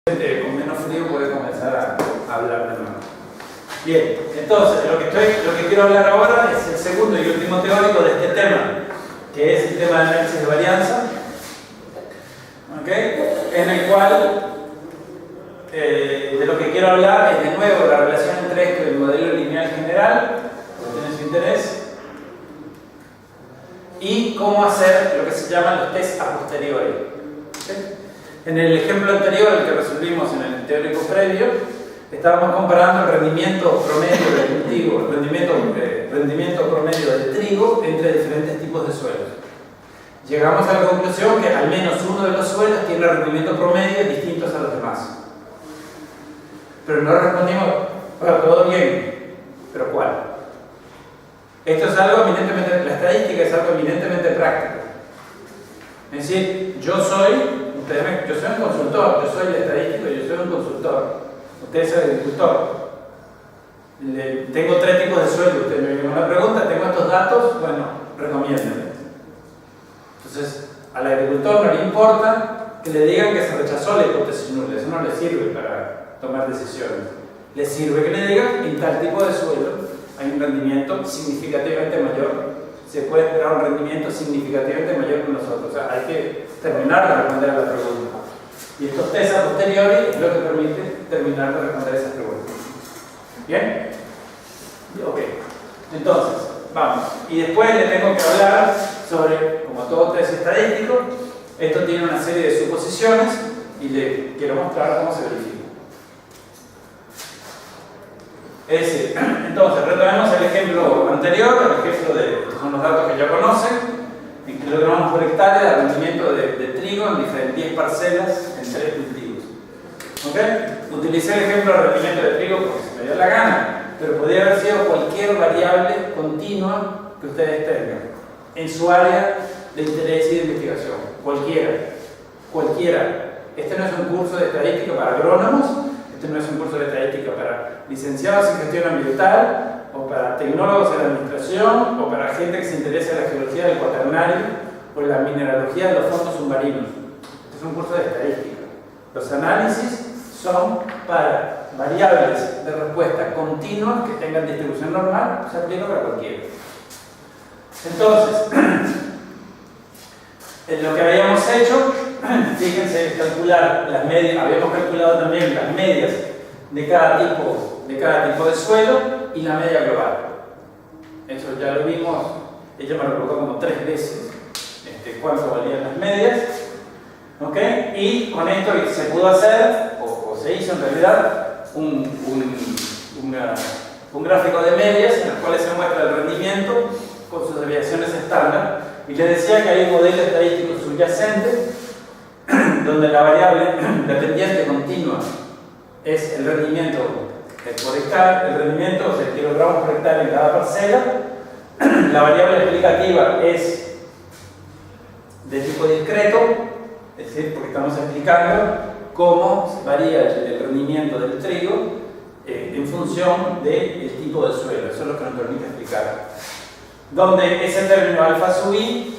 Con menos frío puede comenzar a hablar de nuevo. Bien, entonces lo que quiero hablar ahora es el segundo y último teórico de este tema, que es el tema de análisis de varianza, ¿okay? En el cual de lo que quiero hablar es de nuevo la relación entre esto y el modelo lineal general, que tiene su interés, y cómo hacer lo que se llaman los test a posteriori. ¿Okay? En el ejemplo anterior, el que resolvimos en el teórico previo, estábamos comparando el rendimiento promedio del cultivo, el rendimiento promedio del trigo entre diferentes tipos de suelos. Llegamos a la conclusión que al menos uno de los suelos tiene rendimiento promedio distintos a los demás. Pero no respondimos, bueno, todo bien, pero ¿cuál? Esto es algo eminentemente, la estadística es algo eminentemente práctico. Es decir, yo soy un consultor, yo soy el estadístico, yo soy un consultor. Usted es el agricultor. Tengo 3 tipos de suelo. Usted me viene una pregunta, tengo estos datos, bueno, recomiéndeme. Entonces, al agricultor no le importa que le digan que se rechazó la hipótesis nula, eso no le sirve para tomar decisiones. Le sirve que le digan que en tal tipo de suelo hay un rendimiento significativamente mayor. Se puede esperar un rendimiento significativamente mayor que nosotros. O sea, hay que terminar de responder a la pregunta. Y estos test a posteriori es lo que permite terminar de responder esas preguntas. ¿Bien? Ok. Entonces, vamos. Y después le tengo que hablar sobre, como todo test estadístico, esto tiene una serie de suposiciones y le quiero mostrar cómo se verifica. Es decir, entonces, retomemos el ejemplo anterior, el ejemplo de, son los datos que ya conocen, en kilogramos por hectárea de rendimiento de trigo en 10 parcelas en 3 cultivos. ¿Okay? Utilicé el ejemplo de rendimiento de trigo porque se me dio la gana, pero podría haber sido cualquier variable continua que ustedes tengan en su área de interés y de investigación. Cualquiera. Este no es un curso de estadística para agrónomos. Este no es un curso de estadística para licenciados en gestión ambiental, o para tecnólogos en la administración, o para gente que se interesa en la geología del cuaternario o en la mineralogía de los fondos submarinos. Este es un curso de estadística. Los análisis son para variables de respuesta continuas que tengan distribución normal, se aplica para cualquiera. Entonces, lo que habíamos hecho, fíjense, calcular las medias, habíamos calculado también las medias de cada tipo de suelo y la media global. Eso ya lo vimos, ella me lo colocó como 3 veces cuánto valían las medias. ¿Okay? Y con esto se pudo hacer, o se hizo en realidad, un gráfico de medias en el cual se muestra el rendimiento con sus desviaciones estándar. Y les decía que hay un modelo estadístico subyacente donde la variable dependiente continua es el rendimiento por hectárea, el rendimiento, o sea, kilogramos por hectárea en cada parcela. La variable explicativa es de tipo discreto, es decir, porque estamos explicando cómo varía el rendimiento del trigo en función del tipo de suelo. Eso es lo que nos permite explicar. Donde ese término alfa sub i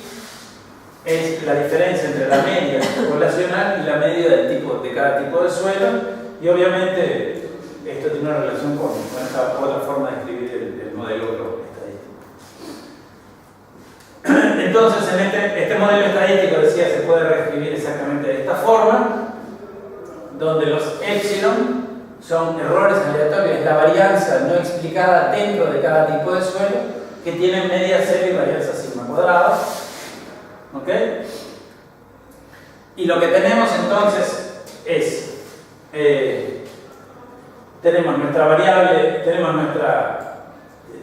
es la diferencia entre la media poblacional y la media de cada tipo de suelo, y obviamente esto tiene una relación con esta otra forma de escribir el modelo estadístico. Entonces, en este modelo estadístico, decía, se puede reescribir exactamente de esta forma, donde los epsilon son errores aleatorios, es la varianza no explicada dentro de cada tipo de suelo, que tienen media cero y varianza sigma cuadrada. ¿Ok? Y lo que tenemos entonces es, tenemos nuestra variable,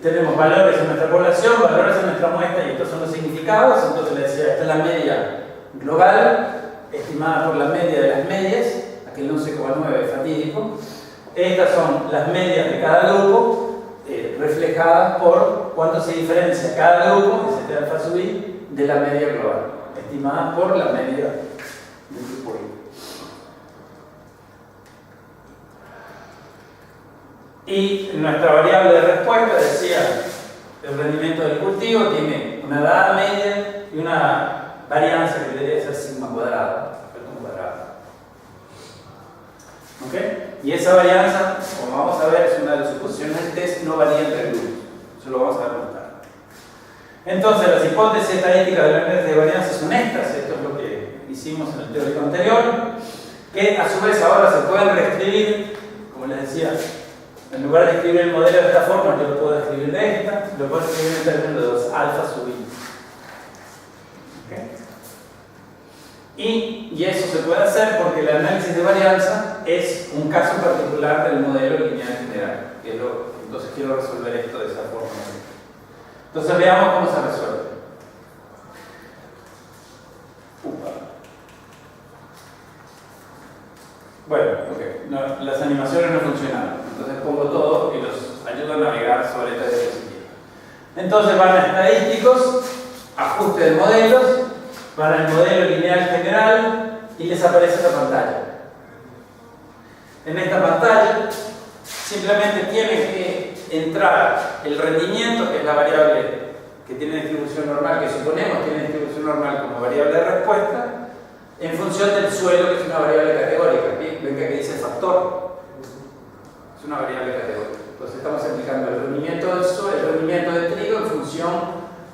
tenemos valores en nuestra población, valores en nuestra muestra, y estos son los significados. Entonces le decía, esta es la media global, estimada por la media de las medias, aquel 11,9 fatídico. Estas son las medias de cada grupo, reflejadas por cuánto se diferencia cada grupo, ese alfa sub i, de la media global, estimada por la media del grupo I. Y nuestra variable de respuesta, decía, el rendimiento del cultivo tiene una edad media y una varianza que debería ser sigma cuadrada. ¿Ok? Y esa varianza, como vamos a ver, es una de las suposiciones del test, no varía entre grupos. Eso lo vamos a ver más tarde. Entonces, las hipótesis estadísticas de la índice de varianza son estas. Esto es lo que hicimos en el teórico anterior, que a su vez ahora se pueden reescribir, como les decía, en lugar de escribir el modelo de esta forma, yo lo puedo escribir de esta, lo puedo escribir en términos de los alfa sub i. ¿Okay? Y eso se puede hacer porque el análisis de varianza es un caso particular del modelo lineal general. Entonces quiero resolver esto de esa forma. Entonces veamos cómo se resuelve. Bueno, ok. No, las animaciones no funcionaron. Entonces pongo todo y los ayudo a navegar sobre esta diapositiva. Entonces van a estadísticos, ajuste de modelos, van al modelo lineal general y les aparece esta pantalla. En esta pantalla simplemente tienen que entrar el rendimiento, que es la variable que tiene distribución normal, que suponemos tiene distribución normal como variable de respuesta, en función del suelo, que es una variable categórica. Ven que aquí dice factor, es una variable categórica. Entonces estamos aplicando el rendimiento del suelo, el rendimiento del trigo en función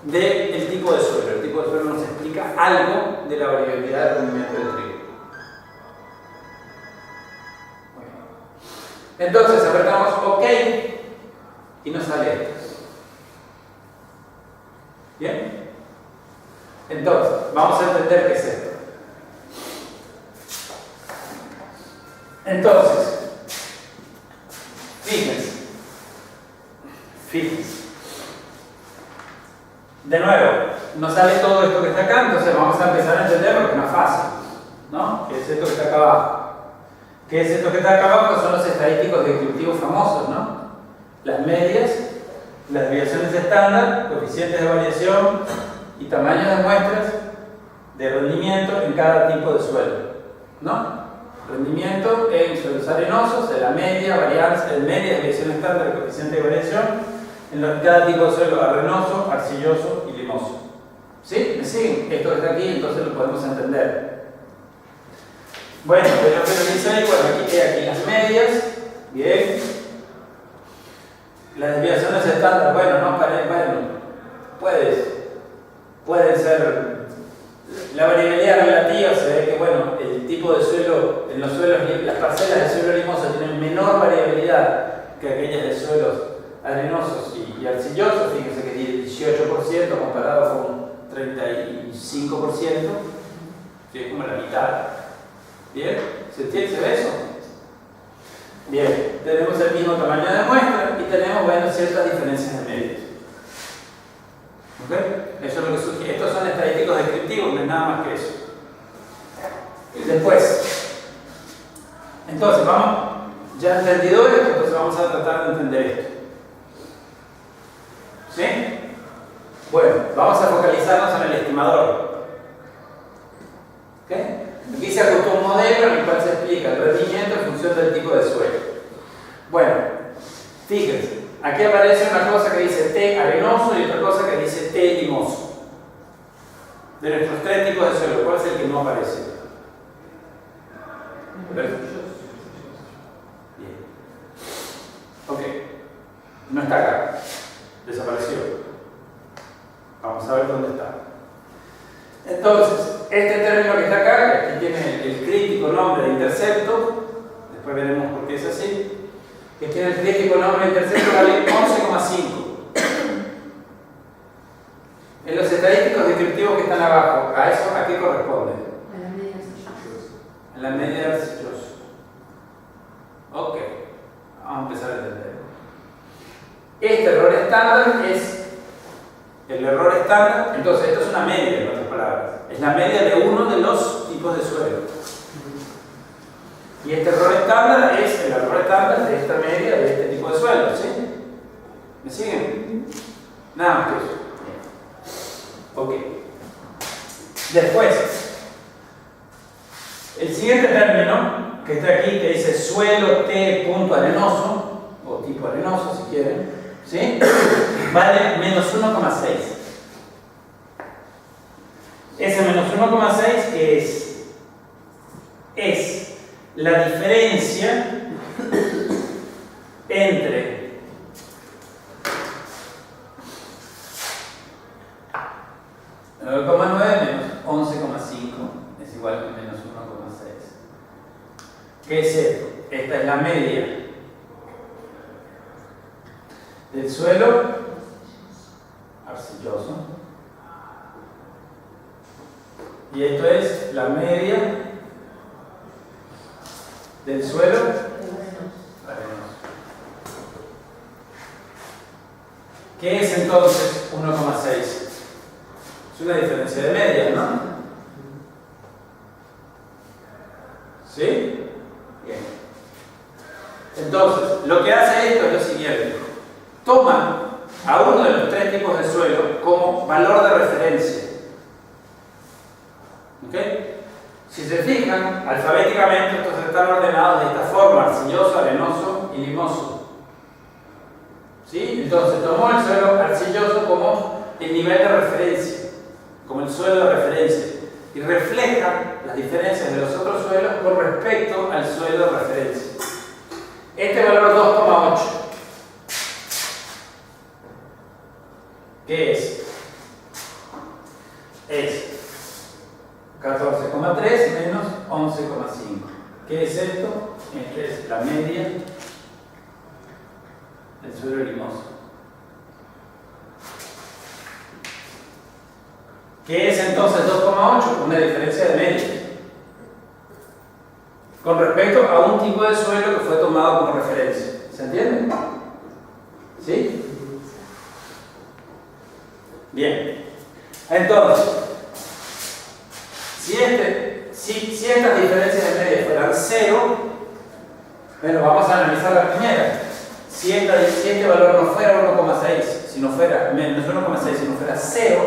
del tipo de suelo. El tipo de suelo nos explica algo de la variabilidad del rendimiento del trigo. Entonces apretamos OK y nos sale esto. ¿Bien? Entonces, vamos a entender qué es esto. Entonces, fíjense. De nuevo, nos sale todo esto que está acá, entonces vamos a empezar a entender lo que es más fácil, ¿no? ¿Qué es esto que está acá abajo? ¿Qué es esto que está acá abajo? Son los estadísticos descriptivos famosos, ¿no? Las medias, las desviaciones estándar, coeficientes de variación y tamaños de muestras de rendimiento en cada tipo de suelo, ¿no? Rendimiento en suelos arenosos, en la media, varianza, en media, desviación estándar, coeficiente de variación, en cada tipo de suelo arenoso, arcilloso y limoso. ¿Sí? ¿Me siguen? Esto que está aquí, entonces lo podemos entender. Bueno, pero lo que dice ahí, bueno, aquí las medias, bien. Las desviaciones estándar, bueno, no, pueden ser. La variabilidad relativa se ve que, bueno, el tipo de suelo, en los suelos, las parcelas de suelo limoso tienen menor variabilidad que aquellas de suelos arenosos y arcillosos. Fíjense que tiene 18% comparado con 35%, que es como la mitad. ¿Bien? ¿Se entiende? ¿Se ve eso? Bien, tenemos el mismo tamaño de muestra y tenemos, bueno, ciertas diferencias de medios. ¿Ok? Eso es lo que sugiere. Estos son estadísticos descriptivos, no es nada más que eso. Después, entonces vamos, ya entendido esto, entonces vamos a tratar de entender esto. ¿Sí? Bueno, vamos a focalizarnos en el estimador. ¿Ok? Aquí se ajustó un modelo en el cual se explica el rendimiento en función del tipo de suelo. Bueno, fíjense, aquí aparece una cosa que dice T arenoso y otra cosa que dice T limoso. De nuestros tres tipos de suelo, ¿cuál es el que no aparece? Bien. Ok, no está acá, desapareció. Vamos a ver dónde está. Entonces, este término que está acá, que aquí tiene el crítico nombre de intercepto, después veremos por qué es así, que tiene el crítico nombre de intercepto, vale 11,5. En los estadísticos descriptivos que están abajo, ¿a qué corresponde? A la media arcillosa. En la media arcillosa. Ok, vamos a empezar a entender. Este error estándar es el error estándar, entonces esto es una media, en otras palabras. Es la media de uno de los tipos de suelo. Y este error estándar es el error estándar de esta media de este tipo de suelo, ¿sí? ¿Me siguen? Nada más que eso. Ok. Después, el siguiente término que está aquí, que dice suelo T punto arenoso, o tipo arenoso si quieren, ¿sí? Vale menos 1,6. Ese menos 1,6 es la diferencia entre (9,9 menos 11,5 es igual a menos 1,6). ¿Qué es esto? Esta es la media del suelo arcilloso y esto es la media del suelo arenoso. ¿Qué es entonces 1,6? Es una diferencia de medias, ¿no? ¿Sí? Bien. Entonces, lo que hace esto es lo siguiente. Toma a uno de los tres tipos de suelo como valor de referencia. ¿Ok? Si se fijan, alfabéticamente estos están ordenados de esta forma: arcilloso, arenoso y limoso. ¿Sí? Entonces tomó el suelo arcilloso como el nivel de referencia, como el suelo de referencia, y refleja las diferencias de los otros suelos con respecto al suelo de referencia. Este valor 2,8, ¿qué es? Es 14,3 menos 11,5. ¿Qué es esto? Esta es la media del suelo limoso. ¿Qué es entonces 2,8? Una diferencia de medias con respecto a un tipo de suelo que fue tomado como referencia. ¿Se entiende? ¿Sí? Bien. Entonces, si estas diferencias de medias fueran 0, bueno, vamos a analizar la primera. Si este valor no fuera 1,6, si no fuera menos 1,6, si no fuera 0,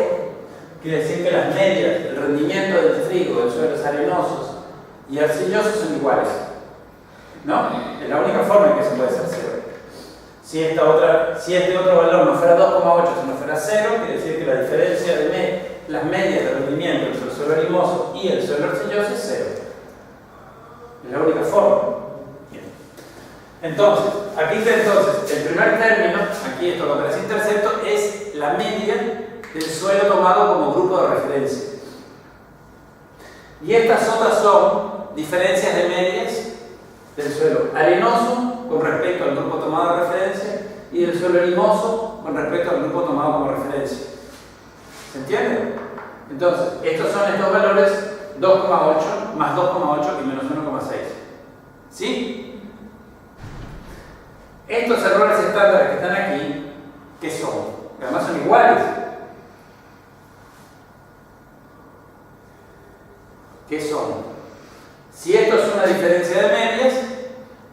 quiere decir que las medias del rendimiento del trigo en suelos arenosos y arcillosos son iguales. ¿No? Es la única forma en que se puede hacer 0. Si este otro valor no fuera 2,8, si no fuera 0, quiere decir que la diferencia de las medias de rendimiento entre el suelo limoso y el suelo arcilloso es 0. Es la única forma. Bien. Entonces, aquí está el primer término, aquí esto que aparece intercepto, es la media del suelo tomado como grupo de referencia. Y estas otras son diferencias de medias del suelo arenoso con respecto al grupo tomado de referencia y del suelo limoso con respecto al grupo tomado como referencia. ¿Se entiende? Entonces, estos son estos valores 2,8 más 2,8 y menos 1,6. ¿Sí? Estos errores estándares que están aquí, ¿qué son? Que además son iguales. ¿Qué son? Si esto es una diferencia de medias,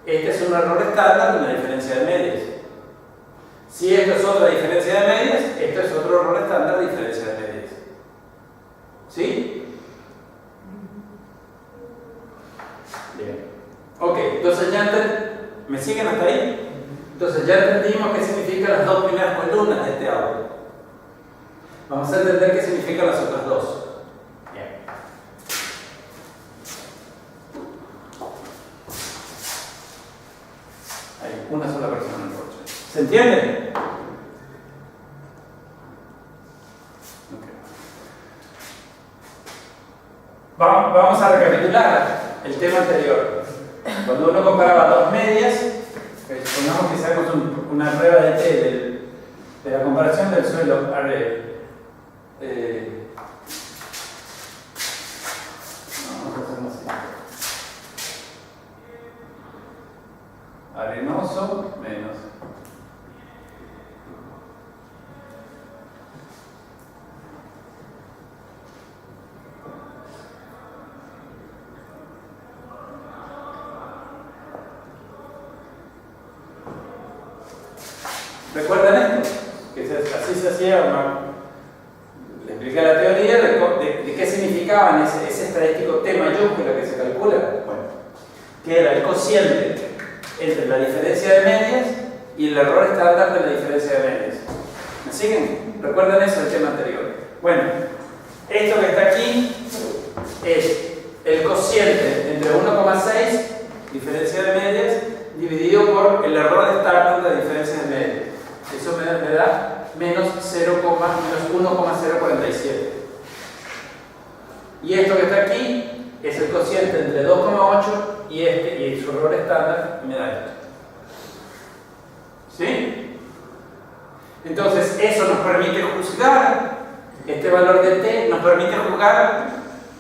este es un error estándar de una diferencia de medias. Si esto es otra diferencia de medias, esto es otro error estándar de diferencia de medias. ¿Sí? Bien. Ok, entonces ¿me siguen hasta ahí? Entonces ya entendimos qué significan las dos primeras columnas de este audio. Vamos a entender qué significan las otras dos. Una sola persona en el coche. ¿Se entiende? Okay. Vamos a recapitular el tema anterior. Cuando uno comparaba dos medias, supongamos que hacemos una prueba de T de la comparación del suelo arenoso menos ¿recuerdan esto? Que así se hacía le expliqué la teoría de qué significaban ese estadístico T mayúscula que se calcula, bueno, que era el cociente entre la diferencia de medias y el error estándar de la diferencia de medias. ¿Me siguen? ¿Recuerdan eso del tema anterior? Bueno, esto que está aquí es el cociente entre 1,6 diferencia de medias, dividido por el error estándar de diferencia de medias. Eso me da menos 1,047. Y esto que está aquí es el cociente entre 2,8 y su error estándar me da esto. ¿Sí? Entonces eso nos permite juzgar, este valor de t nos permite juzgar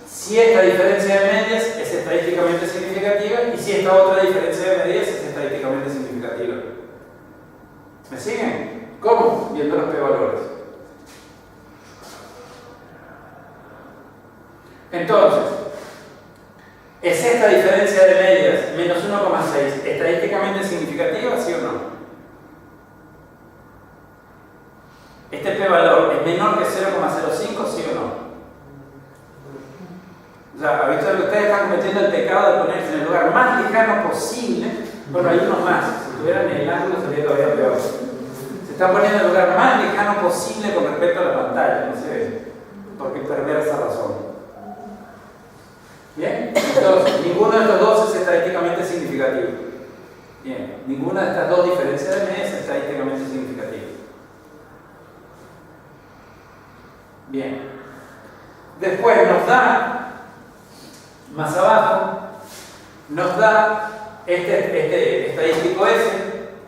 si esta diferencia de medias es estadísticamente significativa y si esta otra diferencia de medias es estadísticamente significativa. ¿Me siguen? ¿Cómo? Viendo los p-valores. Entonces, ¿es esta diferencia de medias menos 1,6 estadísticamente significativa, sí o no? ¿Este p-valor es menor que 0,05, sí o no? O sea, ¿ha visto que ustedes están cometiendo el pecado de ponerse en el lugar más lejano posible? Bueno, hay unos más. Si estuvieran en el ángulo sería todavía peor. Se están poniendo en el lugar más lejano posible con respecto a la pantalla. No sé por qué perder esa razón. ¿Bien? Entonces, ninguno de estos dos es estadísticamente significativo. Bien, ninguna de estas dos diferencias de medias es estadísticamente significativa. Bien. Después nos da, más abajo, nos da este estadístico S,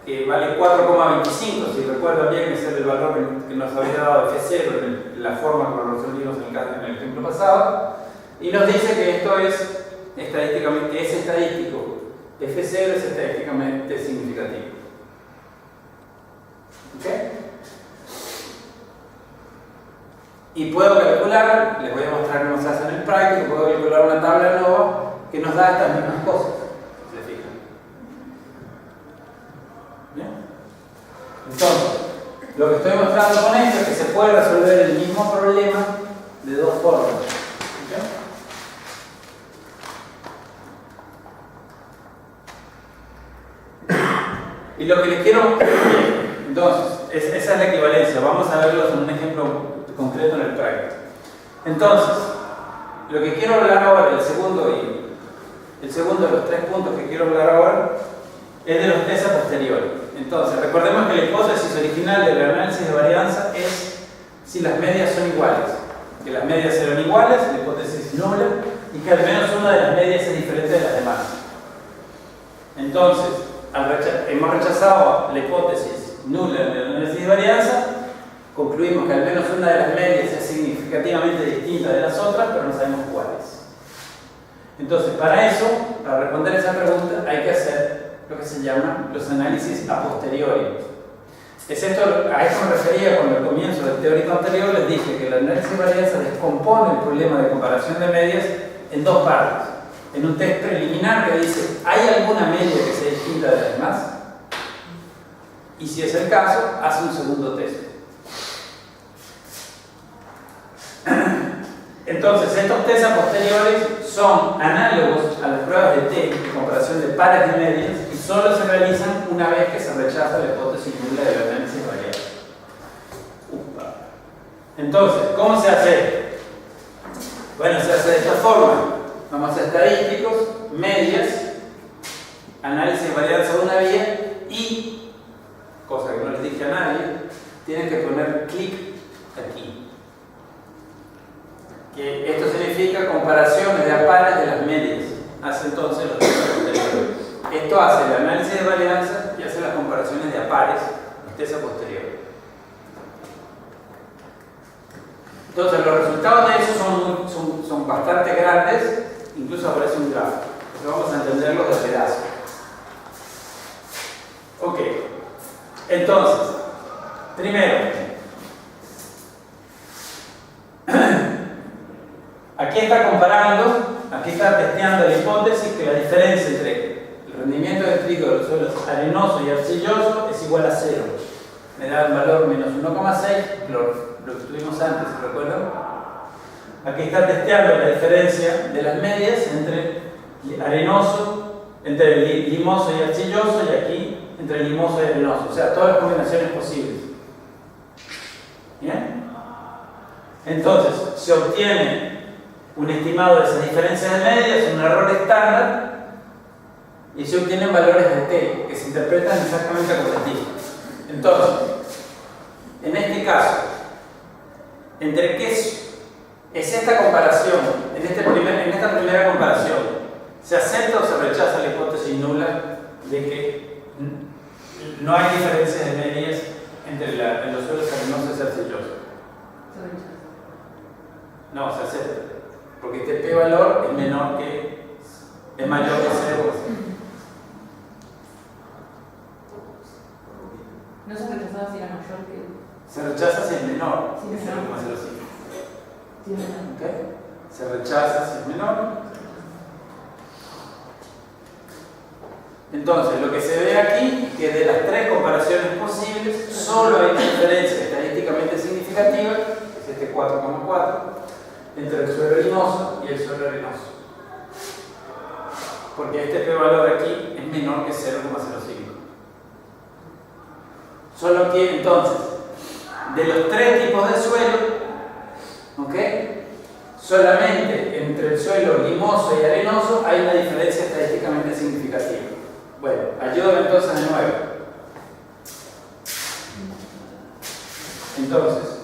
que vale 4,25, si recuerdan bien, ese es el valor que nos había dado F0 en la forma como lo resolvimos en el ejemplo pasado, y nos dice que esto es estadísticamente, es estadístico, F0 es estadísticamente significativo. ¿Ok? Y puedo calcular, les voy a mostrar cómo se hace en el práctico, puedo calcular una tabla nueva que nos da estas mismas cosas, ¿se fijan? ¿Bien? Entonces, lo que estoy mostrando con esto es que se puede resolver el mismo problema de dos formas. ¿Okay? Y lo que les quiero... Entonces, esa es la equivalencia. Vamos a verlo en un ejemplo concreto en el práctico. Entonces, lo que quiero hablar ahora, el segundo de los tres puntos que quiero hablar ahora, es de los test a posteriori. Entonces, recordemos que la hipótesis original del análisis de varianza es si las medias son iguales. Que las medias serán iguales, la hipótesis nula, y que al menos una de las medias es diferente de las demás. Entonces, hemos rechazado la hipótesis nula del análisis de varianza, concluimos que al menos una de las medias es significativamente distinta de las otras, pero no sabemos cuáles. Entonces, para eso, para responder esa pregunta, hay que hacer lo que se llama los análisis a posteriori. A esto me refería cuando al comienzo del teórico anterior les dije que el análisis de varianza descompone el problema de comparación de medias en dos partes. En un test preliminar que dice, ¿hay alguna media que sea distinta de las demás? Y si es el caso, hace un segundo test. Entonces, estos test a posteriori son análogos a las pruebas de T de comparación de pares de medias y solo se realizan una vez que se rechaza la hipótesis nula del análisis de varianza. Entonces, ¿cómo se hace? Bueno, se hace de esta forma. Vamos a estadísticos, medias, análisis de varianza de una vía y, cosa que no les dije a nadie, tienen que poner clic aquí. Que esto significa comparaciones de a pares de las medias. Hace entonces los test a posteriori. Esto hace el análisis de varianza y hace las comparaciones de a pares, los test a posteriori. Entonces los resultados de eso son bastante grandes, incluso aparece un gráfico. Entonces vamos a entenderlos de pedazo. Ok. Entonces, primero, aquí está comparando, aquí está testeando la hipótesis que la diferencia entre el rendimiento de trigo de los suelos arenoso y arcilloso es igual a 0. Me da el valor menos 1,6, lo que tuvimos antes, ¿se recuerdan? Aquí está testeando la diferencia de las medias entre arenoso, entre limoso y arcilloso, y aquí entre limoso y arenoso. O sea, todas las combinaciones posibles. ¿Bien? Entonces, se obtiene un estimado de esas diferencias de medias, un error estándar, y se obtienen valores de T que se interpretan exactamente como T. Entonces, en este caso, ¿entre qué es esta comparación? En esta primera comparación, ¿se acepta o se rechaza la hipótesis nula de que no hay diferencias de medias entre los suelos arenosos y arcillosos? No, se acepta, porque este p-valor es mayor que 0. No se rechazaba si era mayor que. Se rechaza si es menor Sí, que menor. 0,05. Sí, menor. ¿Ok? Se rechaza si es menor. Entonces, lo que se ve aquí es que de las tres comparaciones posibles, solo hay una diferencia estadísticamente significativa, que es este 4,4, entre el suelo limoso y el suelo arenoso. Porque este p-valor aquí es menor que 0,05. Solo que entonces, de los tres tipos de suelo, ¿ok? Solamente entre el suelo limoso y arenoso hay una diferencia estadísticamente significativa. Bueno, ayúdame entonces de nuevo. Entonces,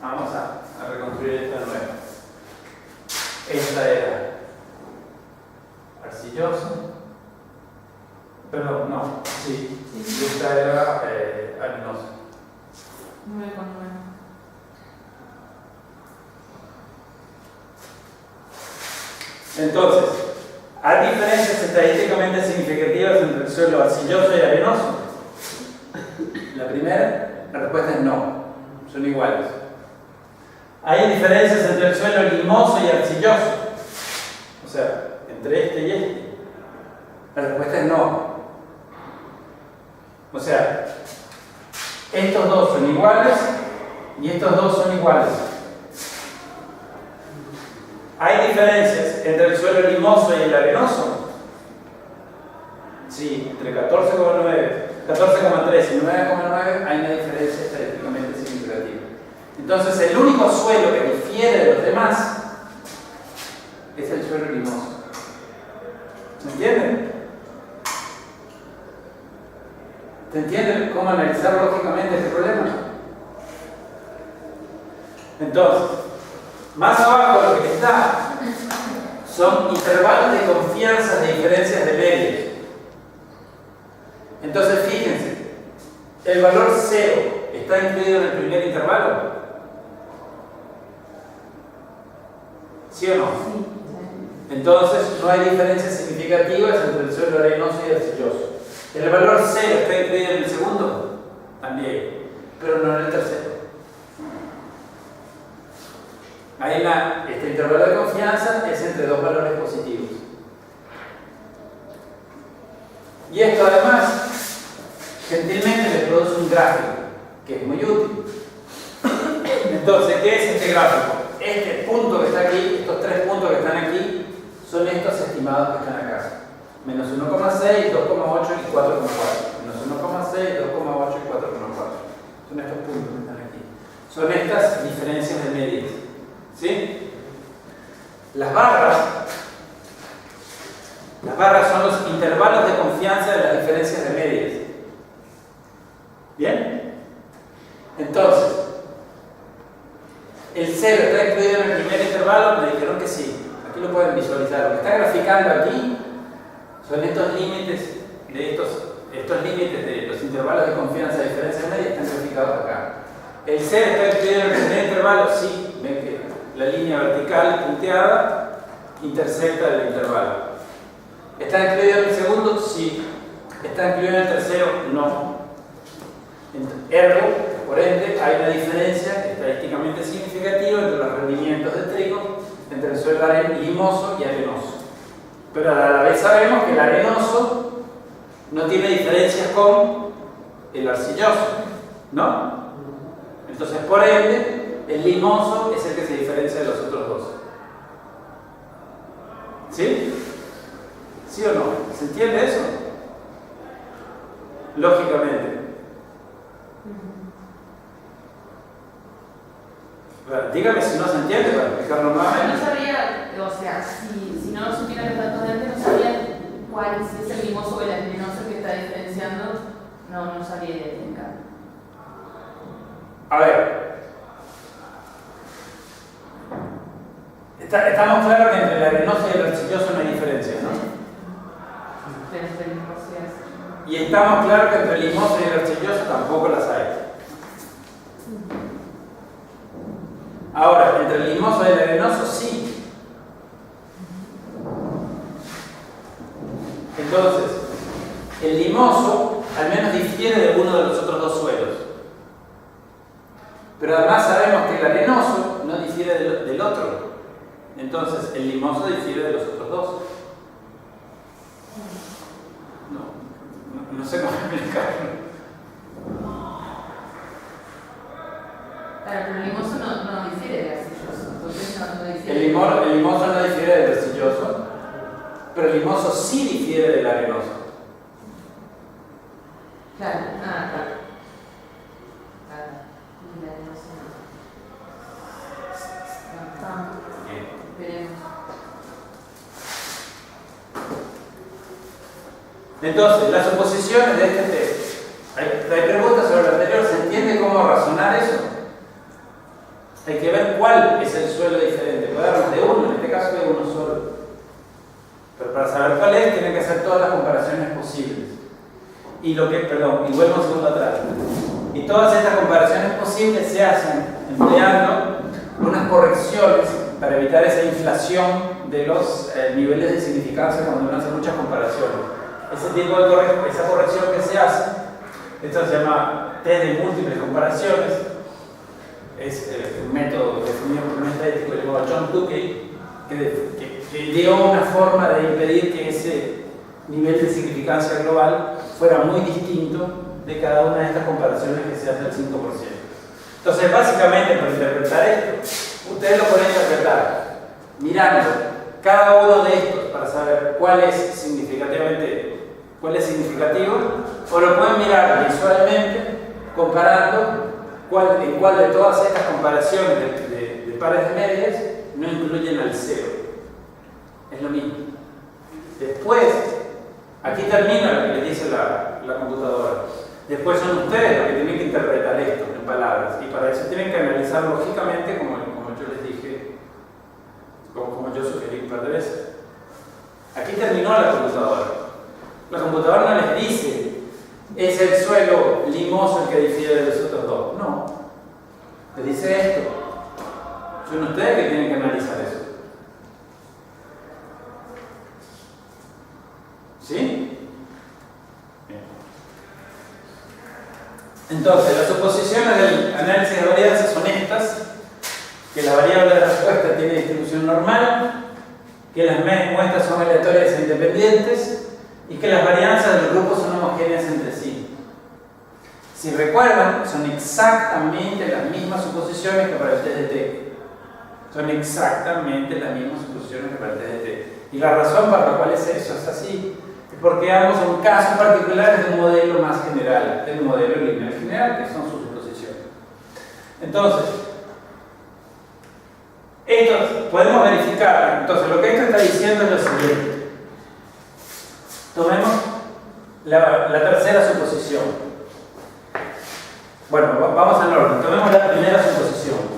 vamos a reconstruir esta nueva. Esta era arcillosa. Perdón, no, sí. Y esta era arenosa. 9,9. Entonces, ¿hay diferencias estadísticamente significativas entre el suelo arcilloso y arenoso? La primera, la respuesta es no, son iguales. ¿Hay diferencias entre el suelo limoso y arcilloso? O sea, entre este y este. La respuesta es no. O sea, estos dos son iguales y estos dos son iguales. ¿Hay diferencias entre el suelo limoso y el arenoso? Sí, entre 14,3 y 9,9 hay una diferencia estadísticamente significativa. Entonces, el único suelo que difiere de los demás es el suelo limoso. ¿Se entiende? ¿Se entiende cómo analizar lógicamente este problema? Entonces, más abajo lo que está son intervalos de confianza de diferencias de medios. Entonces, fíjense, el valor 0 está incluido en el primer intervalo. ¿Sí o no? Sí. Entonces, no hay diferencias significativas entre el suelo arenoso y arcilloso. ¿El valor 0 está incluido en el segundo? También, pero no en el tercero. Ahí este intervalo de confianza es entre dos valores positivos. Y esto además, gentilmente le produce un gráfico, que es muy útil. Entonces, ¿qué es este gráfico? Este punto que está aquí, estos tres puntos que están aquí, son estos estimados que están acá. Menos 1,6, 2,8 y 4,4. Menos 1,6, 2,8 y 4,4. Son estos puntos que están aquí. Son estas diferencias de medias. ¿Sí? Las barras son los intervalos de confianza de las diferencias de medias. ¿Bien? Entonces, ¿el 0 está incluido en el primer intervalo? Me dijeron que sí. Aquí lo pueden visualizar. Lo que está graficando aquí son estos límites de los intervalos de confianza de diferencias medias están graficados acá. ¿El 0 está incluido en el primer intervalo? Sí. Ven que la línea vertical punteada intersecta el intervalo. ¿Está incluido en el segundo? Sí. ¿Está incluido en el tercero? No. Ergo, por ende, hay una diferencia estadísticamente significativa entre los rendimientos de trigo entre el suelo limoso y arenoso. Pero a la vez sabemos que el arenoso no tiene diferencias con el arcilloso, ¿no? Entonces, por ende, el limoso es el que se diferencia de los otros dos. ¿Sí? ¿Sí o no? ¿Se entiende eso? Lógicamente. Bueno, dígame si no se entiende para explicarlo No nuevamente. sabría, o sea, si no supiera los datos de antes, no sabría cuál, si es el limoso o el arenoso que está diferenciando, no sabría identificar. A ver. Estamos claros que entre el arenoso y el arcilloso no hay diferencia, ¿no? Pero entre el limoso y el arcilloso. Y estamos claros que entre el limoso y el arcilloso tampoco las hay. Ahora, entre el limoso y el arenoso sí. Entonces, el limoso al menos difiere de uno de los otros dos suelos. Pero además sabemos que el arenoso no difiere del otro. Entonces, el limoso difiere de los otros dos. No sé cómo explicarlo. Claro, pero el limoso no difiere del arcilloso. Entonces no difiere. El limoso no difiere del arcilloso, pero el limoso sí difiere del arenoso. Claro, claro. Y el arenoso no. Veremos. Entonces, las suposiciones de este test. Hay preguntas sobre lo anterior. ¿Se entiende cómo razonar eso? Hay que ver cuál es el suelo diferente. Puede haber más de uno, en este caso hay uno solo. Pero para saber cuál es, tienen que hacer todas las comparaciones posibles. Y vuelvo un segundo atrás. Y todas estas comparaciones posibles se hacen empleando unas correcciones para evitar esa inflación de los niveles de significancia cuando uno hace muchas comparaciones. Ese tipo de esa corrección que se hace, esto se llama test de múltiples comparaciones, es un método definido por un estadístico llamado John Tukey, que dio una forma de impedir que ese nivel de significancia global fuera muy distinto de cada una de estas comparaciones que se hace al 5%. Entonces, básicamente, para interpretar esto, ustedes lo pueden interpretar mirando cada uno de estos para saber cuál es significativo, o lo pueden mirar visualmente comparando en cuál de todas estas comparaciones de pares de medias no incluyen al cero. Es lo mismo. Después, aquí termina lo que les dice la computadora. Después son ustedes los que tienen que interpretar esto en palabras, y para eso tienen que analizar lógicamente, como yo les dije, como yo sugerí un par de veces. Aquí terminó la computadora. La computadora no les dice, es el suelo limoso el que difiere de los otros dos. No. Les dice esto. Son ustedes que tienen que analizar eso. ¿Sí? Bien. Entonces, las suposiciones del análisis de varianza son estas: que la variable de respuesta tiene distribución normal, que las muestras son aleatorias e independientes, y que las varianzas de los grupos son homogéneas entre sí. Si recuerdan, son exactamente las mismas suposiciones que para el test de T. Son exactamente las mismas suposiciones que para el test de T. Y la razón para la cual eso es así es porque ambos son casos particulares de un modelo más general, del modelo lineal general, que son sus suposiciones. Entonces, esto podemos verificar. Entonces, lo que esto está diciendo es lo siguiente. Tomemos la tercera suposición. Bueno, vamos al orden. Tomemos la primera suposición.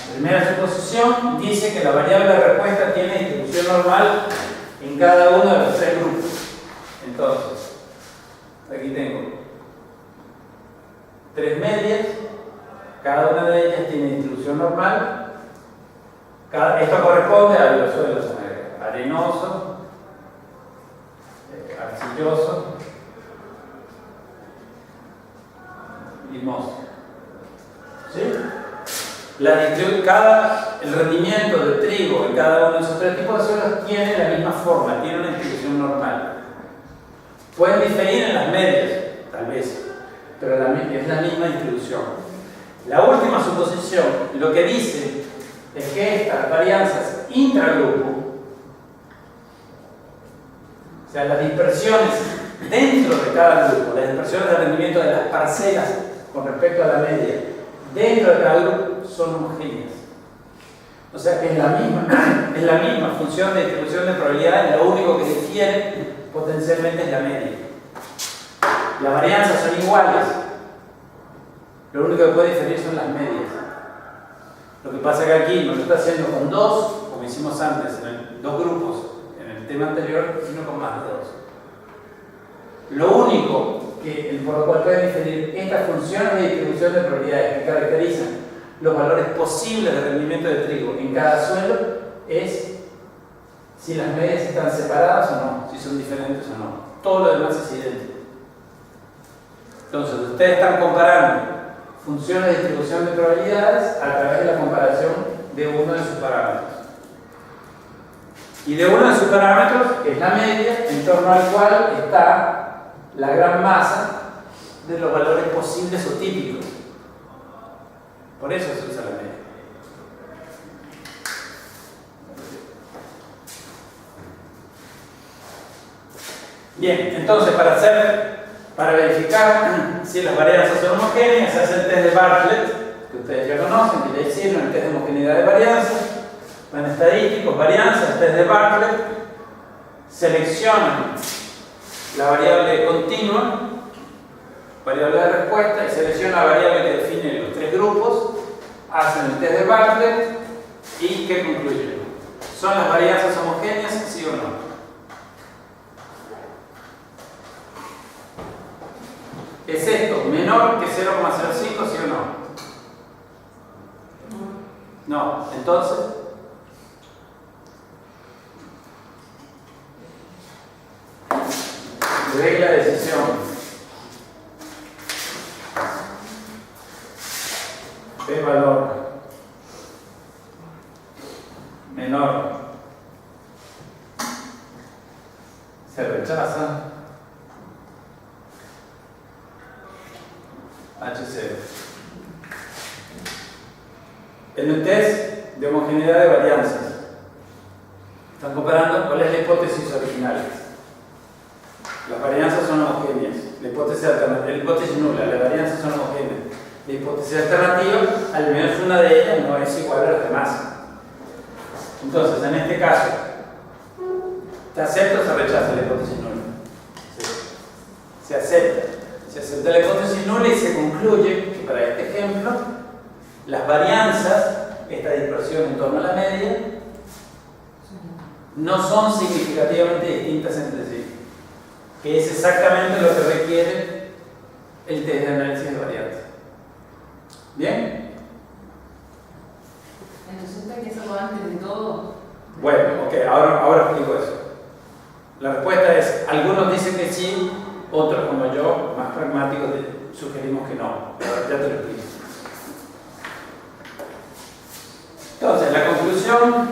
La primera suposición dice que la variable de respuesta tiene distribución normal en cada uno de los tres grupos. Entonces, aquí tengo tres medias. Cada una de ellas tiene distribución normal. Esto corresponde a los suelos arenoso, arcilloso, limoso. ¿Sí? El rendimiento de trigo en cada uno de esos tres tipos de suelos tiene la misma forma, tiene una distribución normal. Pueden diferir en las medias, tal vez, pero es la misma distribución. La última suposición lo que dice es que estas varianzas intragrupo, o sea, las dispersiones dentro de cada grupo, las dispersiones de rendimiento de las parcelas con respecto a la media dentro de cada grupo son homogéneas. O sea que es la misma función de distribución de probabilidades, lo único que difiere potencialmente es la media. Las varianzas son iguales, lo único que puede diferir son las medias. Lo que pasa es que aquí no lo está haciendo con dos, como hicimos antes, en dos grupos, en el tema anterior, sino con más de dos. Lo único por lo cual pueden diferir estas funciones de distribución de probabilidades que caracterizan los valores posibles de rendimiento de trigo en cada suelo es si las medias están separadas o no, si son diferentes o no. Todo lo demás es idéntico. Entonces, ustedes están comparando funciones de distribución de probabilidades a través de la comparación de uno de sus parámetros. Y de uno de sus parámetros, que es la media, en torno al cual está la gran masa de los valores posibles o típicos. Por eso se usa la media. Bien, entonces para verificar si las varianzas son homogéneas, se hace el test de Bartlett, que ustedes ya conocen, que ya hicieron, el test de homogeneidad de varianzas, van estadísticos, varianzas, test de Bartlett, seleccionan la variable continua, variable de respuesta, y seleccionan la variable que define los tres grupos, hacen el test de Bartlett y ¿qué concluyen? ¿Son las varianzas homogéneas, sí o no? ¿Es esto menor que 0,05, sí o no? No, entonces regla de decisión. P valor menor se rechaza. H0. En el test de homogeneidad de varianzas están comparando cuál es la hipótesis original. Las varianzas son homogéneas, la hipótesis nula, las varianzas son homogéneas. La hipótesis alternativa, al menos una de ellas, no es igual a las demás. Entonces, en este caso, ¿se acepta o se rechaza la hipótesis nula? Se acepta. Se acepta la hipótesis nula y se concluye que para este ejemplo, las varianzas, esta dispersión en torno a la media, no son significativamente distintas entre sí, que es exactamente lo que requiere el test de análisis de varianzas. ¿Bien? Entonces hay que hacerlo antes de todo. Bueno, ok, ahora explico eso. La respuesta es, algunos dicen que sí, otros como yo, más pragmáticos, sugerimos que no. Ya te lo explico. Entonces, la conclusión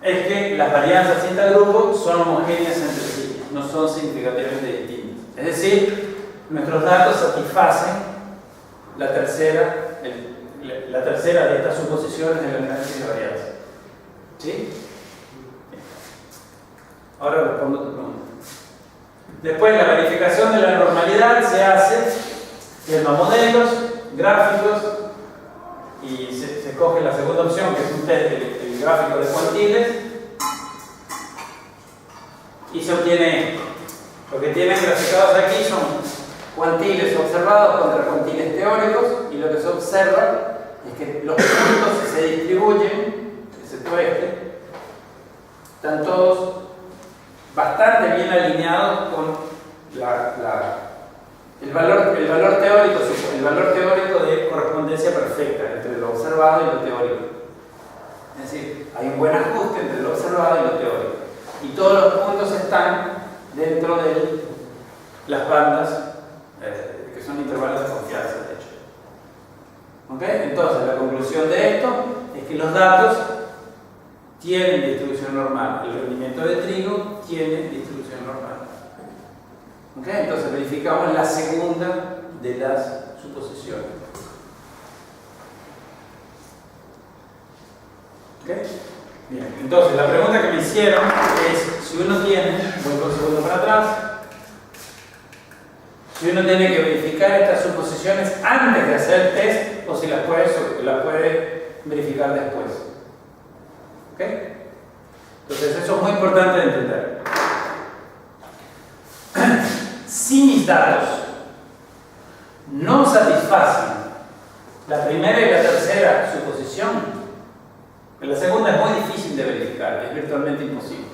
es que las varianzas intergrupos son homogéneas entre sí, no son significativamente distintas. Es decir, nuestros datos satisfacen la tercera de estas suposiciones del análisis de varianzas. ¿Sí? Ahora respondo tu pregunta. Después, la verificación de la normalidad se hace en los modelos, gráficos, y se escoge la segunda opción, que es un test del gráfico de cuantiles, y se obtiene esto. Lo que tienen graficados aquí son cuantiles observados contra cuantiles teóricos, y lo que se observa es que los puntos que se distribuyen, excepto están todos bastante bien alineados con el valor teórico de correspondencia perfecta entre lo observado y lo teórico. Es decir, hay un buen ajuste entre lo observado y lo teórico. Y todos los puntos están dentro de las bandas que son intervalos de confianza, de hecho. ¿Okay? Entonces, la conclusión de esto es que los datos tienen distribución normal. El rendimiento de trigo tiene distribución normal. ¿Okay? Entonces verificamos la segunda de las suposiciones. ¿Okay? Bien, entonces la pregunta que me hicieron es si uno tiene, voy por un segundo para atrás, si uno tiene que verificar estas suposiciones antes de hacer el test o si las puede verificar después. ¿Ok? Entonces eso es muy importante de entender. Si mis datos no satisfacen la primera y la tercera suposición, la segunda es muy difícil de verificar, es virtualmente imposible.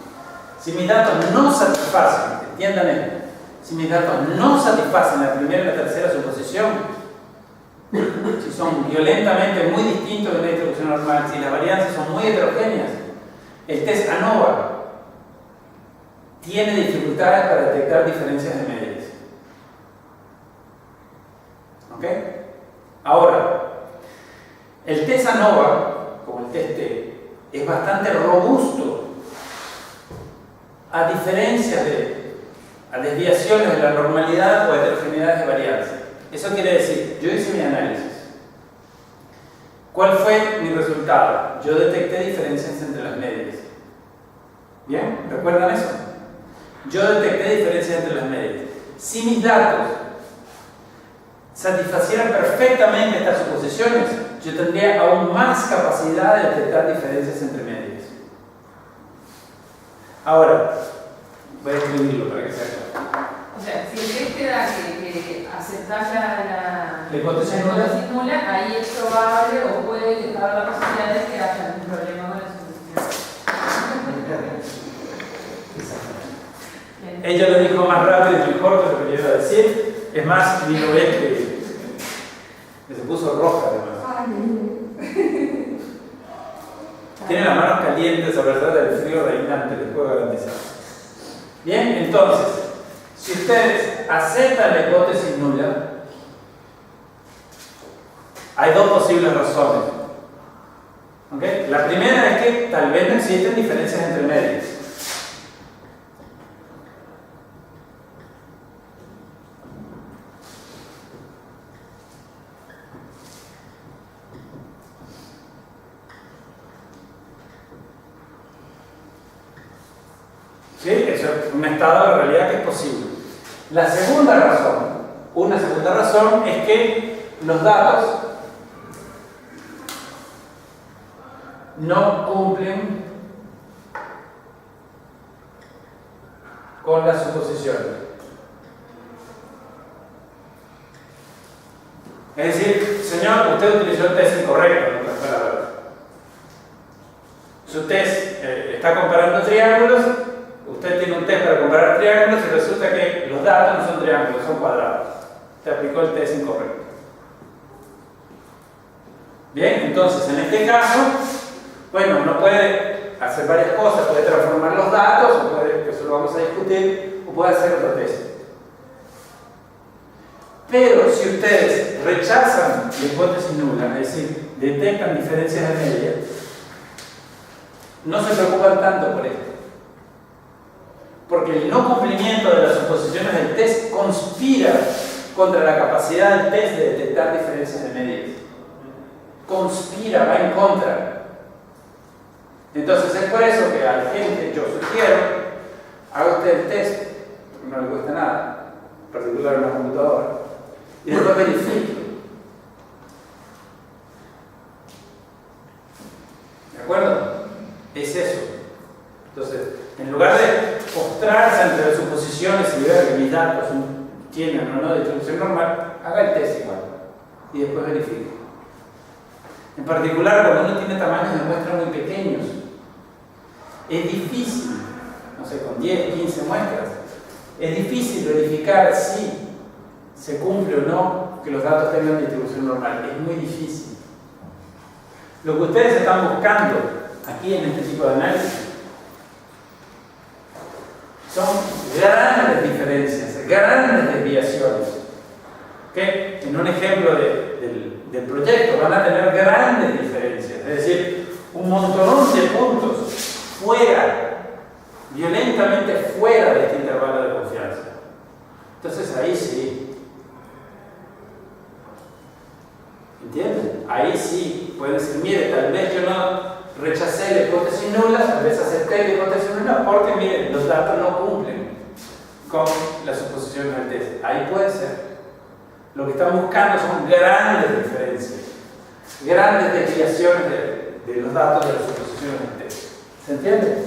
Si mis datos no satisfacen, entiendan esto, si mis datos no satisfacen la primera y la tercera suposición, si son violentamente muy distintos de una distribución normal, si las varianzas son muy heterogéneas, el test ANOVA tiene dificultades para detectar diferencias de medias. ¿Ok? Ahora, el test ANOVA, como el test T, es bastante robusto a desviaciones de la normalidad o heterogeneidades de varianza. Eso quiere decir, yo hice mi análisis. ¿Cuál fue mi resultado? Yo detecté diferencias entre las medias. ¿Bien? ¿Recuerdan eso? Yo detecté diferencias entre las medias. Si mis datos satisfacieran perfectamente estas suposiciones, yo tendría aún más capacidad de detectar diferencias entre medias. Ahora, voy a escribirlo para que sea claro. O sea, si el test te da que aceptar la hipótesis nula, ahí es probable o puede haber la posibilidad de que haya algún problema con la suposición. Ella lo dijo más rápido y mejor que lo que yo iba a decir. Es más, ni lo ves que se puso roja además. Tiene las manos calientes a pesar del frío reinante, les puedo garantizar. Bien, entonces, si ustedes aceptan la hipótesis nula, hay dos posibles razones. ¿Okay? La primera es que tal vez no existen diferencias entre medias. ¿Sí? Eso es un estado de realidad que es posible. La segunda razón, una segunda razón es que los datos no cumplen con las suposiciones. Es decir, señor, usted utilizó el test incorrecto, en otras palabras. Su test está comparando triángulos. Usted tiene un test para comparar triángulos y resulta que los datos no son triángulos, son cuadrados. Te aplicó el test incorrecto. Bien, entonces en este caso, bueno, uno puede hacer varias cosas, puede transformar los datos, o puede, que eso lo vamos a discutir, o puede hacer otro test. Pero si ustedes rechazan la hipótesis nula, es decir, detectan diferencias de media, no se preocupan tanto por esto. Porque el no cumplimiento de las suposiciones del test conspira contra la capacidad del test de detectar diferencias de medias. Conspira, va en contra. Entonces es por eso que a la gente yo sugiero, haga usted el test, porque no le cuesta nada, en particular en una computadora, y después verifique. ¿De acuerdo? Es eso. Entonces, en lugar de postrarse ante las suposiciones y ver que mis datos tienen o no distribución normal, haga el test igual y después verifique. En particular, cuando uno tiene tamaños de muestra muy pequeños, es difícil, no sé, con 10, 15 muestras, es difícil verificar si se cumple o no que los datos tengan distribución normal. Es muy difícil. Lo que ustedes están buscando aquí en este tipo de análisis son grandes diferencias, grandes desviaciones. ¿Okay? En un ejemplo del proyecto van a tener grandes diferencias, es decir, un montón de puntos fuera, violentamente fuera de este intervalo de confianza. Entonces ahí sí. ¿Entienden? Ahí sí pueden decir, mire, tal vez yo no rechacé la hipótesis nula, tal vez acepté la hipótesis nula porque, miren, los datos no cumplen con la suposición del test. Ahí puede ser. Lo que están buscando son grandes diferencias. grandes desviaciones de los datos de las suposiciones del test. ¿Se entiende?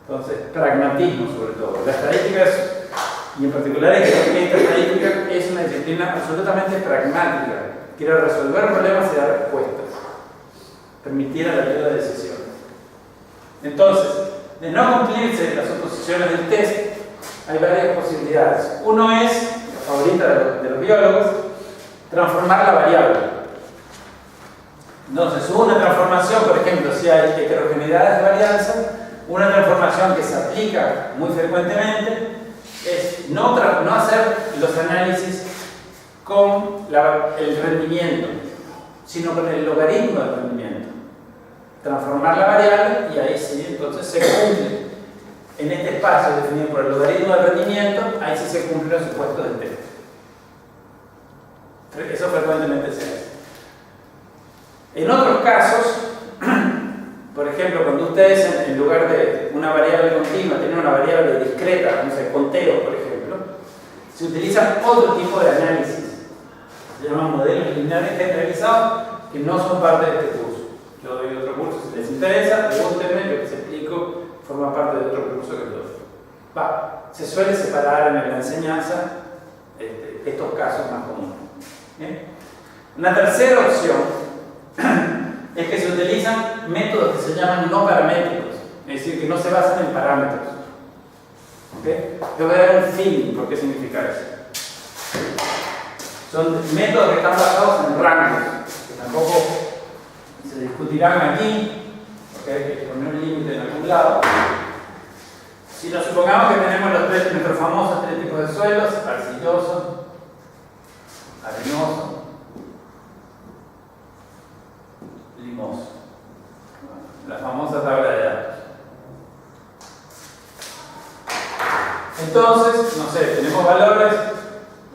Entonces, pragmatismo sobre todo. La estadística y en particular esta estadística es una disciplina absolutamente pragmática. Quiere resolver problemas y dar respuestas. Permitir a la ayuda de decisión. Entonces, de no cumplirse las suposiciones del test, hay varias posibilidades. Uno es, la favorita de los biólogos, transformar la variable. Entonces, una transformación, por ejemplo, si hay heterogeneidades de varianza, una transformación que se aplica muy frecuentemente es no hacer los análisis con el rendimiento, sino con el logaritmo del rendimiento. Transformar la variable y ahí sí, entonces se cumple. En este espacio definido por el logaritmo del rendimiento, ahí sí se cumplen los supuestos del test. Eso frecuentemente se hace. En otros casos, por ejemplo, cuando ustedes en lugar de una variable continua tienen una variable discreta, no sé, conteo, por ejemplo, se utilizan otro tipo de análisis. Se llaman modelos lineales generalizados que no son parte de este curso. Yo doy otro curso, si les interesa, pregúntenme, lo que les explico forma parte de otro curso que doy. Se suele separar en la enseñanza estos casos más comunes. ¿Bien? Una tercera opción es que se utilizan métodos que se llaman no paramétricos, es decir, que no se basan en parámetros. ¿Okay? Yo voy a dar un feeling por qué significa eso. Son métodos que están basados en rangos, que tampoco se discutirán aquí, porque hay que poner un límite en algún lado. Si nos supongamos que tenemos nuestros famosos tres tipos de suelos: arcilloso, arenoso, limoso. La famosa tabla de datos. Entonces, no sé, tenemos valores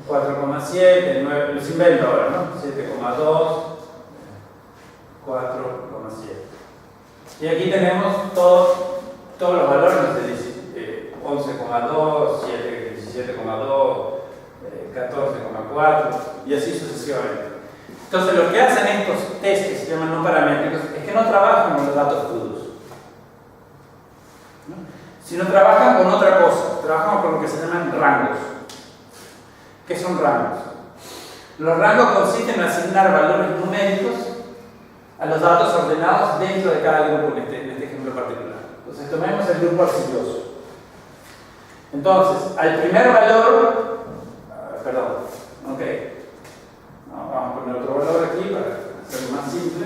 4,7, 9, los invento ahora, ¿no? 7,2, 4,7. Y aquí tenemos todos los valores, no sé, 11,2, 17,2, 14,4 y así sucesivamente. Entonces, lo que hacen estos test que se llaman no paramétricos es que no trabajan con los datos crudos, ¿no? Sino trabajan con otra cosa, trabajan con lo que se llaman rangos. ¿Qué son rangos? Los rangos consisten en asignar valores numéricos a los datos ordenados dentro de cada grupo en este ejemplo particular. Entonces, tomemos el grupo arcilloso. Entonces, al primer valor, ok, vamos a poner otro valor aquí para hacerlo más simple,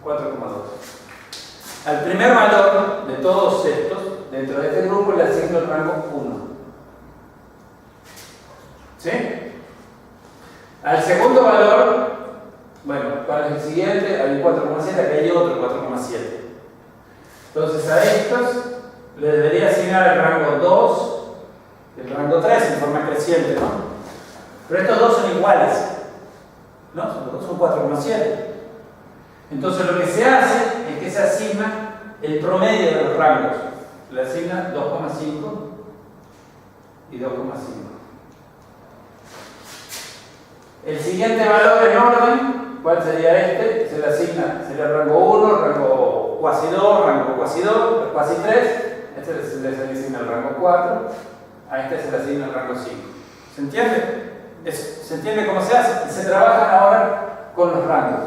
4,2. Al primer valor de todos estos, dentro de este grupo le asigno el rango 1. ¿Sí? Al segundo valor, bueno, ¿cuál es el siguiente? Hay 4,7, aquí hay otro 4,7. Entonces a estos le debería asignar el rango 2 y el rango 3 en forma creciente, ¿no? Pero estos dos son iguales, ¿no? Los dos son 4,7. Entonces lo que se hace es que se asigna el promedio de los rangos. Le asigna 2,5 y 2,5. El siguiente valor en orden, ¿cuál sería este? Se le asigna, sería el rango 1, rango cuasi 2, rango cuasi 2, cuasi 3. Este se le asigna el rango 4, a este se le asigna el rango 5. ¿Se entiende? ¿Se entiende cómo se hace? Se trabajan ahora con los rangos.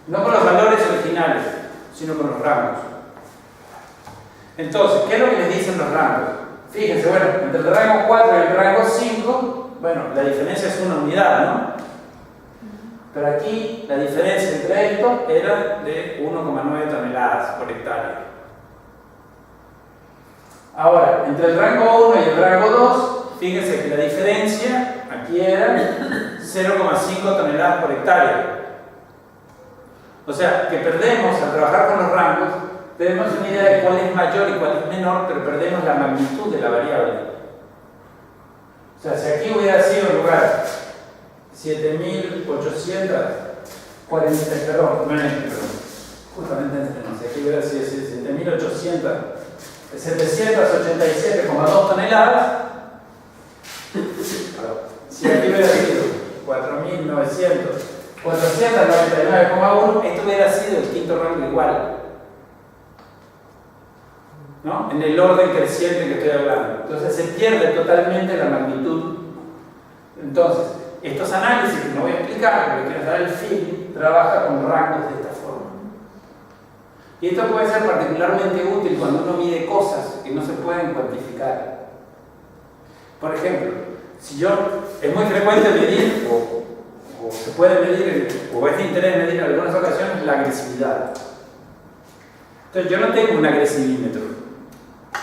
No con los valores originales, sino con los rangos. Entonces, ¿qué es lo que les dicen los rangos? Fíjense, bueno, entre el rango 4 y el rango 5, bueno, la diferencia es una unidad, ¿no? Pero aquí la diferencia entre estos era de 1,9 toneladas por hectárea. Ahora, entre el rango 1 y el rango 2, fíjense que la diferencia aquí era 0,5 toneladas por hectárea. O sea, que perdemos al trabajar con los rangos, tenemos una idea de cuál es mayor y cuál es menor, pero perdemos la magnitud de la variable. O sea, si aquí hubiera sido en lugar 7.840, justamente no sé, aquí hubiera sido 787,2 toneladas. Si aquí hubiera sido 499,1, esto hubiera sido el quinto rango igual, ¿no? En el orden creciente que estoy hablando. Entonces se pierde totalmente la magnitud. Entonces, estos análisis que no voy a explicar, porque quiero dar el feeling, trabaja con rangos de esta forma. Y esto puede ser particularmente útil cuando uno mide cosas que no se pueden cuantificar. Por ejemplo, si yo, es muy frecuente medir, o se puede medir, o es de interés medir en algunas ocasiones, la agresividad. Entonces yo no tengo un agresivímetro,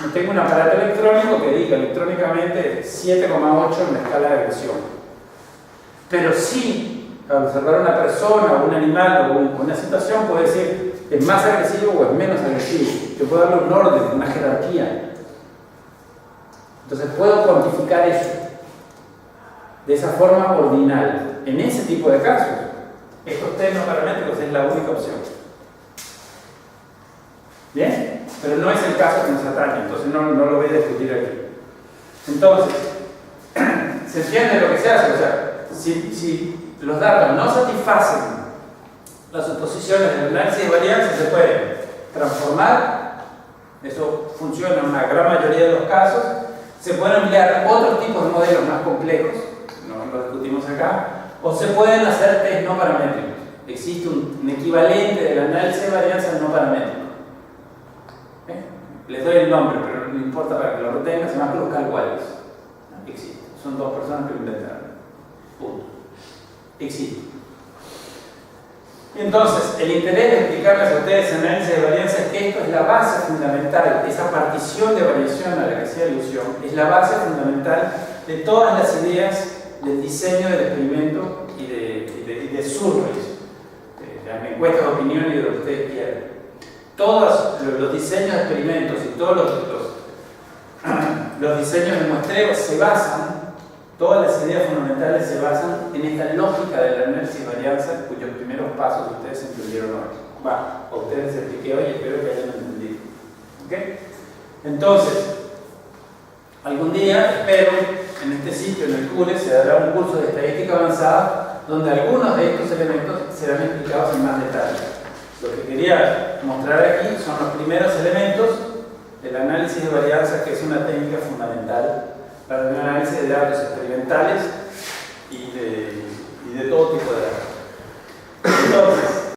no tengo un aparato electrónico que diga electrónicamente 7,8 en la escala de agresión. Pero sí, al observar a una persona, o un animal, o una situación, puedo decir, ¿es más agresivo o es menos agresivo? Yo puedo darle un orden, una jerarquía. Entonces puedo cuantificar eso de esa forma ordinal. En ese tipo de casos, estos test no paramétricos es la única opción. ¿Bien? Pero no es el caso que nos atañe, entonces no lo voy a discutir aquí. Entonces, ¿se entiende lo que se hace? O sea, si los datos no satisfacen las suposiciones del análisis de varianza, se pueden transformar, eso funciona en una gran mayoría de los casos. Se pueden emplear otros tipos de modelos más complejos, no lo discutimos acá, o se pueden hacer test no paramétricos. Existe un equivalente del análisis de varianza no paramétrico. Les doy el nombre, pero no importa para que lo retengan, se llama Kruskal-Wallis. Existe. Son dos personas que lo inventaron. Punto. Existe. Entonces, el interés de explicarles a ustedes el análisis de varianza es que esto es la base fundamental, esa partición de variación a la que hacía alusión, es la base fundamental de todas las ideas del diseño del experimento y de surveys, de las encuestas de opinión y de lo que ustedes quieran. Todos los diseños de experimentos y todos los diseños de muestreo se basan, todas las ideas fundamentales se basan en esta lógica del análisis de varianza, cuyos primeros pasos ustedes entendieron hoy. A ustedes les expliqué hoy y espero que hayan entendido. ¿Okay? Entonces, algún día, espero, en este sitio, en el CURE, se dará un curso de estadística avanzada donde algunos de estos elementos serán explicados en más detalle. Lo que quería mostrar aquí son los primeros elementos del análisis de varianza, que es una técnica fundamental para el análisis de datos experimentales y de todo tipo de datos.